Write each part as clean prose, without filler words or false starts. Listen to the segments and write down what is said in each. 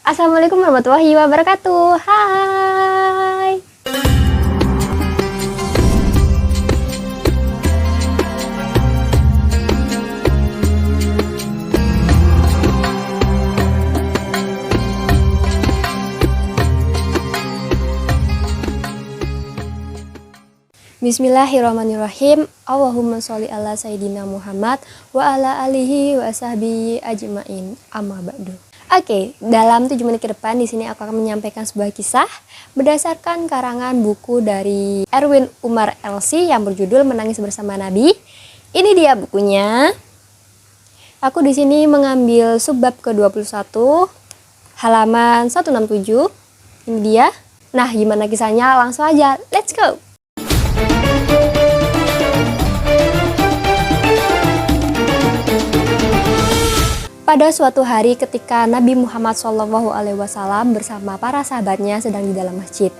Assalamualaikum warahmatullahi wabarakatuh. Hai. Bismillahirrahmanirrahim. Allahumma sholli ala sayyidina Muhammad wa ala alihi wa sahbihi ajmain. Amma ba'du. Oke, dalam 7 menit ke depan di sini aku akan menyampaikan sebuah kisah berdasarkan karangan buku dari Erwin Umar LC yang berjudul Menangis Bersama Nabi. Ini dia bukunya. Aku di sini mengambil subbab ke-21 halaman 167. Ini dia. Nah, gimana kisahnya? Langsung aja. Let's go. Pada suatu hari ketika Nabi Muhammad SAW bersama para sahabatnya sedang di dalam masjid.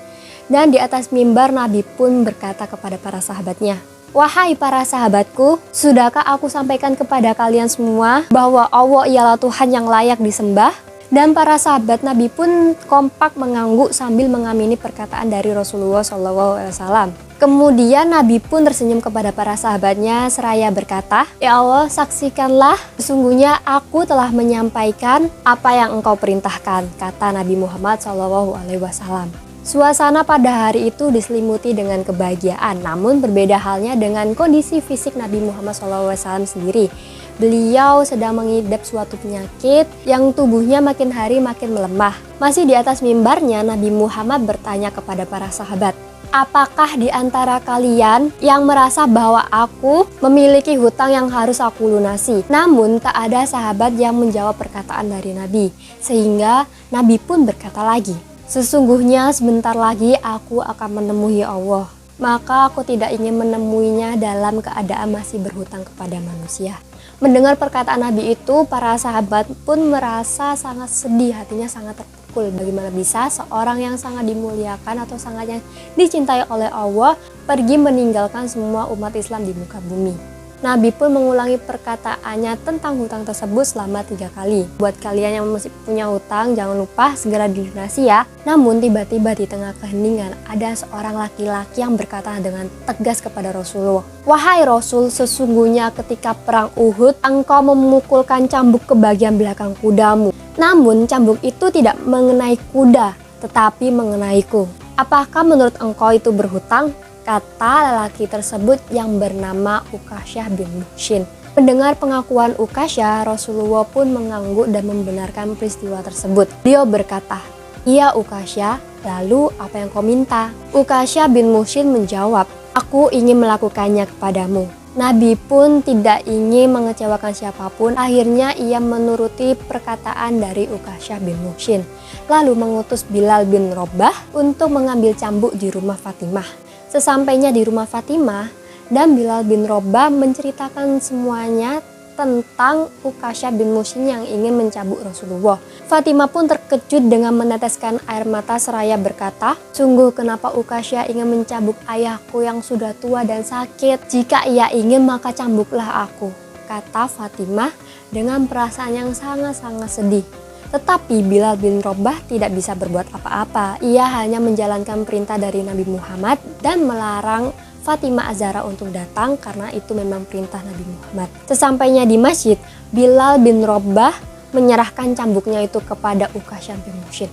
Dan di atas mimbar Nabi pun berkata kepada para sahabatnya, "Wahai para sahabatku, sudahkah aku sampaikan kepada kalian semua bahwa Allah ialah Tuhan yang layak disembah?" Dan para sahabat Nabi pun kompak mengangguk sambil mengamini perkataan dari Rasulullah SAW. Kemudian Nabi pun tersenyum kepada para sahabatnya seraya berkata, "Ya Allah, saksikanlah, sesungguhnya aku telah menyampaikan apa yang engkau perintahkan," kata Nabi Muhammad SAW. Suasana pada hari itu diselimuti dengan kebahagiaan, namun berbeda halnya dengan kondisi fisik Nabi Muhammad SAW sendiri. Beliau sedang mengidap suatu penyakit yang tubuhnya makin hari makin melemah. Masih di atas mimbarnya, Nabi Muhammad bertanya kepada para sahabat, "Apakah di antara kalian yang merasa bahwa aku memiliki hutang yang harus aku lunasi?" Namun tak ada sahabat yang menjawab perkataan dari Nabi. Sehingga Nabi pun berkata lagi, "Sesungguhnya sebentar lagi aku akan menemui Allah. Maka aku tidak ingin menemuinya dalam keadaan masih berhutang kepada manusia." Mendengar perkataan Nabi itu, para sahabat pun merasa sangat sedih, hatinya sangat terpukul. Bagaimana bisa seorang yang sangat dimuliakan atau sangat yang dicintai oleh Allah pergi meninggalkan semua umat Islam di muka bumi. Nabi pun mengulangi perkataannya tentang hutang tersebut selama 3 kali. Buat kalian yang masih punya hutang, jangan lupa segera dilunasi ya. Namun tiba-tiba di tengah keheningan ada seorang laki-laki yang berkata dengan tegas kepada Rasulullah, "Wahai Rasul, sesungguhnya ketika perang Uhud, engkau memukulkan cambuk ke bagian belakang kudamu. Namun cambuk itu tidak mengenai kuda, tetapi mengenaiku. Apakah menurut engkau itu berhutang?" Kata lelaki tersebut yang bernama Uqasyah bin Muhsin. Mendengar pengakuan Uqasyah, Rasulullah pun mengangguk dan membenarkan peristiwa tersebut. Beliau berkata, "Iya Uqasyah, lalu apa yang kau minta?" Uqasyah bin Muhsin menjawab, "Aku ingin melakukannya kepadamu." Nabi pun tidak ingin mengecewakan siapapun. Akhirnya ia menuruti perkataan dari Uqasyah bin Muhsin, lalu mengutus Bilal bin Rabah untuk mengambil cambuk di rumah Fatimah. Sesampainya di rumah Fatimah, dan Bilal bin Rabah menceritakan semuanya tentang Uqasyah bin Muhsin yang ingin mencambuk Rasulullah. Fatimah pun terkejut dengan meneteskan air mata seraya berkata, "Sungguh kenapa Uqasyah ingin mencambuk ayahku yang sudah tua dan sakit? Jika ia ingin maka cambuklah aku," kata Fatimah dengan perasaan yang sangat-sangat sedih. Tetapi Bilal bin Rabah tidak bisa berbuat apa-apa. Ia hanya menjalankan perintah dari Nabi Muhammad dan melarang Fatimah Az-Zahra untuk datang karena itu memang perintah Nabi Muhammad. Sesampainya di masjid, Bilal bin Rabah menyerahkan cambuknya itu kepada Uqasyah bin Muhsin.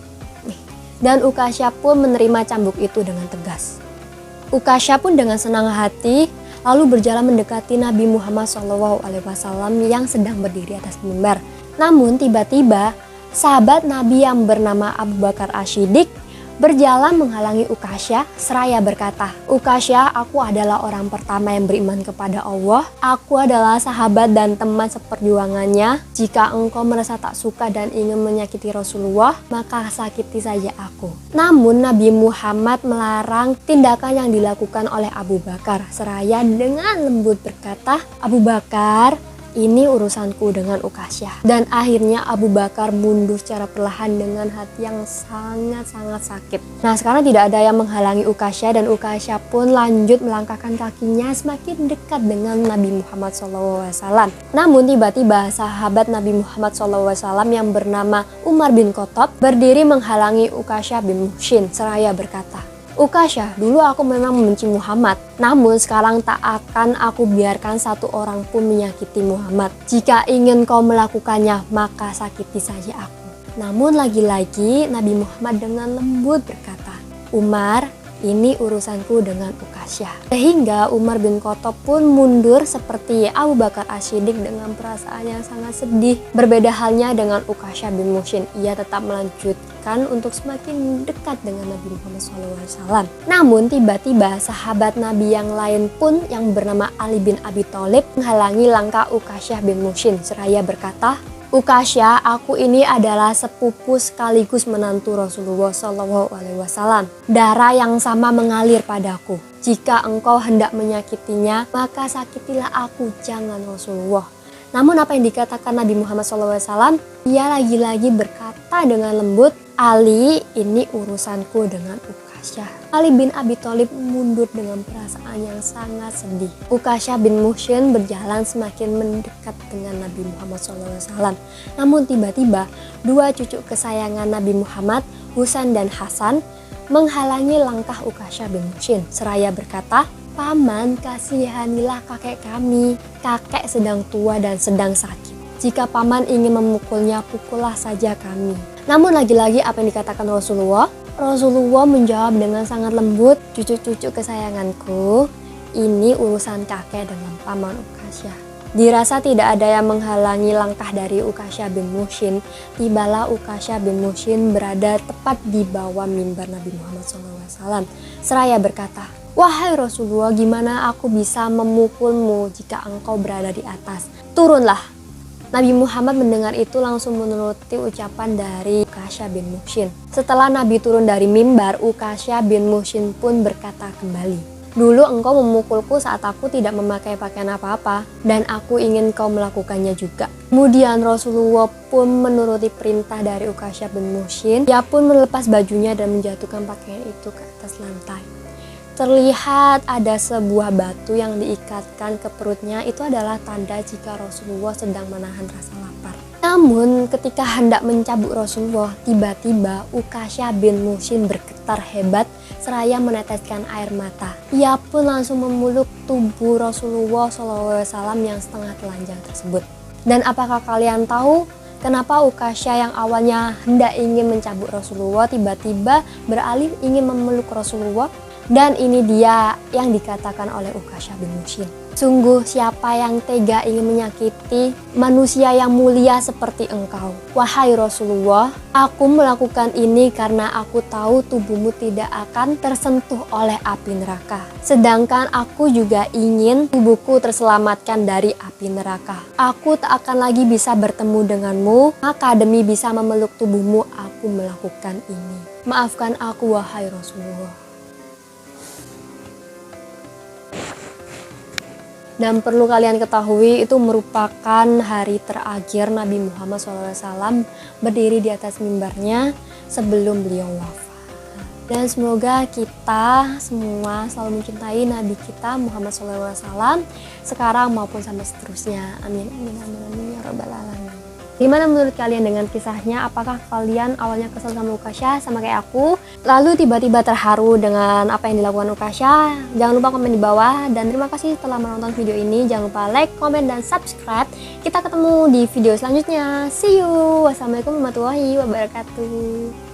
Dan Uqasyah pun menerima cambuk itu dengan tegas. Uqasyah pun dengan senang hati lalu berjalan mendekati Nabi Muhammad SAW yang sedang berdiri atas mimbar. Namun tiba-tiba sahabat Nabi yang bernama Abu Bakar As-Siddiq berjalan menghalangi Uqasyah seraya berkata, "Uqasyah, aku adalah orang pertama yang beriman kepada Allah. Aku adalah sahabat dan teman seperjuangannya. Jika engkau merasa tak suka dan ingin menyakiti Rasulullah, maka sakiti saja aku." Namun Nabi Muhammad melarang tindakan yang dilakukan oleh Abu Bakar seraya dengan lembut berkata, "Abu Bakar, ini urusanku dengan Ukasyah. Dan akhirnya Abu Bakar mundur secara perlahan dengan hati yang sangat-sangat sakit. Nah, sekarang tidak ada yang menghalangi Ukasyah, dan Ukasyah pun lanjut melangkahkan kakinya semakin dekat dengan Nabi Muhammad SAW. Namun tiba-tiba sahabat Nabi Muhammad SAW yang bernama Umar bin Khattab berdiri menghalangi Ukasyah bin Muhsin seraya berkata, "Ukasyah, dulu aku memang membenci Muhammad, namun sekarang tak akan aku biarkan satu orang pun menyakiti Muhammad. Jika ingin kau melakukannya, maka sakiti saja aku." Namun lagi-lagi Nabi Muhammad dengan lembut berkata, "Umar, ini urusanku dengan Ukasyah." Sehingga Umar bin Khattab pun mundur seperti Abu Bakar As-Siddiq dengan perasaan yang sangat sedih. Berbeda halnya dengan Ukasyah bin Muhsin, ia tetap melanjutkan untuk semakin dekat dengan Nabi Muhammad SAW. Namun tiba-tiba sahabat Nabi yang lain pun yang bernama Ali bin Abi Thalib menghalangi langkah Ukasyah bin Muhsin seraya berkata, "Ukasyah, aku ini adalah sepupu sekaligus menantu Rasulullah SAW. Darah yang sama mengalir padaku. Jika engkau hendak menyakitinya, maka sakitilah aku, jangan Rasulullah." Namun apa yang dikatakan Nabi Muhammad SAW? Ia lagi-lagi berkata dengan lembut, "Ali, ini urusanku dengan Ukasyah." Ali bin Abi Thalib mundur dengan perasaan yang sangat sedih. Ukasyah bin Muhsin berjalan semakin mendekat dengan Nabi Muhammad SAW. Namun tiba-tiba dua cucu kesayangan Nabi Muhammad, Husain dan Hasan, menghalangi langkah Ukasyah bin Muhsin seraya berkata, "Paman, kasihanilah kakek kami. Kakek sedang tua dan sedang sakit. Jika paman ingin memukulnya, pukullah saja kami." Namun lagi-lagi apa yang dikatakan Rasulullah? Rasulullah menjawab dengan sangat lembut, "Cucu-cucu kesayanganku, ini urusan kakek dengan paman Ukasyah." Dirasa tidak ada yang menghalangi langkah dari Ukasyah bin Muhsin, tibalah Ukasyah bin Muhsin berada tepat di bawah mimbar Nabi Muhammad SAW. Seraya berkata, "Wahai Rasulullah, gimana aku bisa memukulmu jika engkau berada di atas? Turunlah." Nabi Muhammad mendengar itu langsung menuruti ucapan dari Ukasyah bin Muhsin. Setelah Nabi turun dari mimbar, Ukasyah bin Muhsin pun berkata kembali, "Dulu engkau memukulku saat aku tidak memakai pakaian apa-apa, dan aku ingin kau melakukannya juga." Kemudian Rasulullah pun menuruti perintah dari Ukasyah bin Muhsin. Ia pun melepas bajunya dan menjatuhkan pakaian itu ke atas lantai. Terlihat ada sebuah batu yang diikatkan ke perutnya. Itu adalah tanda jika Rasulullah sedang menahan rasa lapar. Namun ketika hendak mencambuk Rasulullah, tiba-tiba Ukasyah bin Muhsin bergetar hebat seraya meneteskan air mata. Ia pun langsung memeluk tubuh Rasulullah SAW yang setengah telanjang tersebut. Dan apakah kalian tahu kenapa Ukasyah yang awalnya hendak ingin mencambuk Rasulullah tiba-tiba beralih ingin memeluk Rasulullah? Dan ini dia yang dikatakan oleh Ukasyah bin Muhsin. "Sungguh siapa yang tega ingin menyakiti manusia yang mulia seperti engkau? Wahai Rasulullah, aku melakukan ini karena aku tahu tubuhmu tidak akan tersentuh oleh api neraka. Sedangkan aku juga ingin tubuhku terselamatkan dari api neraka. Aku tak akan lagi bisa bertemu denganmu, maka demi bisa memeluk tubuhmu, aku melakukan ini. Maafkan aku, wahai Rasulullah." Dan perlu kalian ketahui, itu merupakan hari terakhir Nabi Muhammad SAW berdiri di atas mimbarnya sebelum beliau wafat. Dan semoga kita semua selalu mencintai Nabi kita Muhammad SAW sekarang maupun sampai seterusnya. Amin amin amin amin ya rabbal alamin. Gimana menurut kalian dengan kisahnya? Apakah kalian awalnya kesel sama Ukasyah sama kayak aku, lalu tiba-tiba terharu dengan apa yang dilakukan Ukasyah? Jangan lupa komen di bawah, dan terima kasih telah menonton video ini. Jangan lupa like, komen, dan subscribe. Kita ketemu di video selanjutnya. See you. Wassalamualaikum warahmatullahi wabarakatuh.